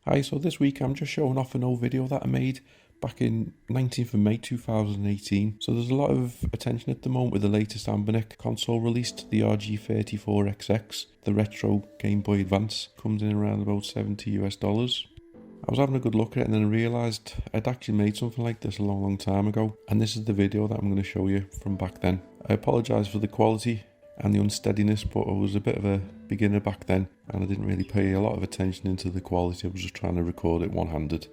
Hi, so this week I'm just showing off an old video that I made back in 19th of May 2018. So there's a lot of attention at the moment with the latest Anbernic console released, the RG34XX, the retro Gameboy Advance, comes in around about $70 US. I was having a good look at it and then I realised I'd actually made something like this a long time ago, and this is the video that I'm going to show you from back then. I apologise for the quality and the unsteadiness, but I was a bit of a beginner back then and I didn't really pay a lot of attention into the quality. I was just trying to record it one-handed.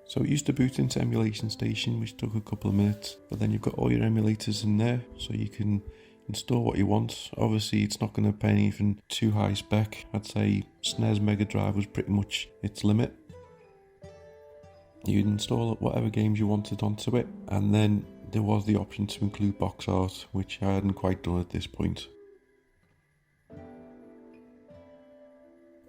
So it used to boot into Emulation Station, which took a couple of minutes, but then you've got all your emulators in there so you can install what you want. Obviously it's not going to pay anything too high spec. I'd say SNES Mega Drive was pretty much its limit. You'd install whatever games you wanted onto it, and then there was the option to include box art, which I hadn't quite done at this point.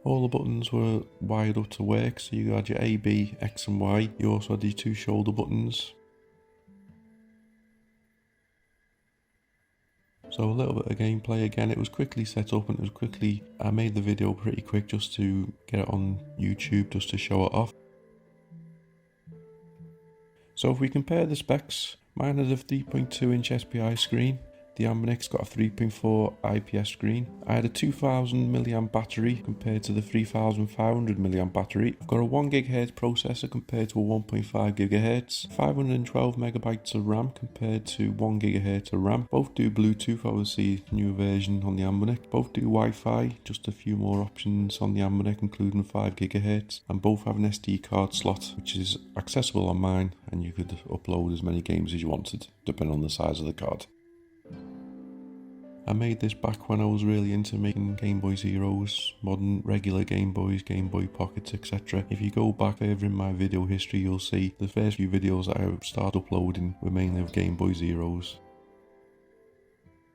All the buttons were wired up to work, so you had your A, B, X and Y. You also had your two shoulder buttons. So a little bit of gameplay again. It was quickly set up and I made the video pretty quick just to get it on YouTube, just to show it off. So if we compare the specs, mine has a 3.2-inch SPI screen. The Anbernic's got a 3.4 IPS screen. I had a 2000 mAh battery compared to the 3500 mAh battery. I've got a 1 GHz processor compared to a 1.5 GHz. 512 megabytes of RAM compared to 1 GHz of RAM. Both do Bluetooth, obviously newer version on the Anbernic. Both do Wi-Fi, just a few more options on the Anbernic, including 5 GHz. And both have an SD card slot, which is accessible on mine, and you could upload as many games as you wanted, depending on the size of the card. I made this back when I was really into making Game Boy Zeros, modern regular Game Boys, Game Boy Pockets, etc. If you go back further in my video history, you'll see the first few videos that I started uploading were mainly of Game Boy Zeros.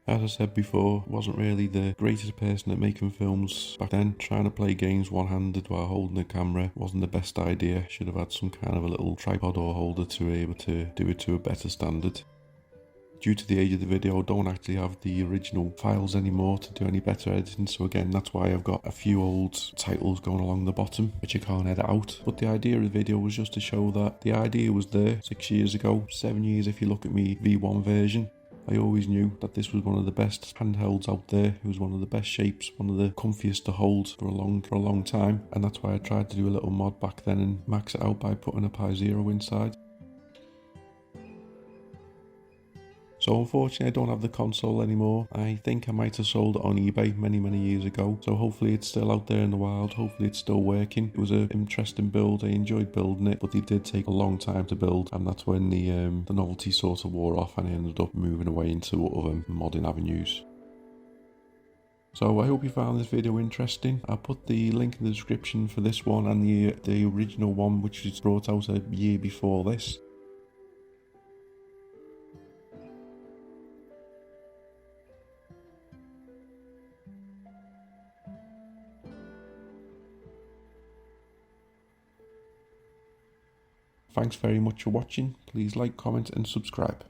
As I said before, I wasn't really the greatest person at making films back then. Trying to play games one-handed while holding a camera wasn't the best idea. Should have had some kind of a little tripod or holder to be able to do it to a better standard. Due to the age of the video, I don't actually have the original files anymore to do any better editing, so again that's why I've got a few old titles going along the bottom which I can't edit out. But the idea of the video was just to show that the idea was there 6 years ago, 7 years if you look at me V1 version. I always knew that this was one of the best handhelds out there. It was one of the best shapes, one of the comfiest to hold for a long time, and that's why I tried to do a little mod back then and max it out by putting a Pi Zero inside. So unfortunately I don't have the console anymore. I think I might have sold it on eBay many years ago. So hopefully it's still out there in the wild. Hopefully it's still working. It was an interesting build. I enjoyed building it, but it did take a long time to build. And that's when the novelty sort of wore off and I ended up moving away into other modding avenues. So I hope you found this video interesting. I'll put the link in the description for this one and the original one, which was brought out a year before this. Thanks very much for watching. Please like, comment and subscribe.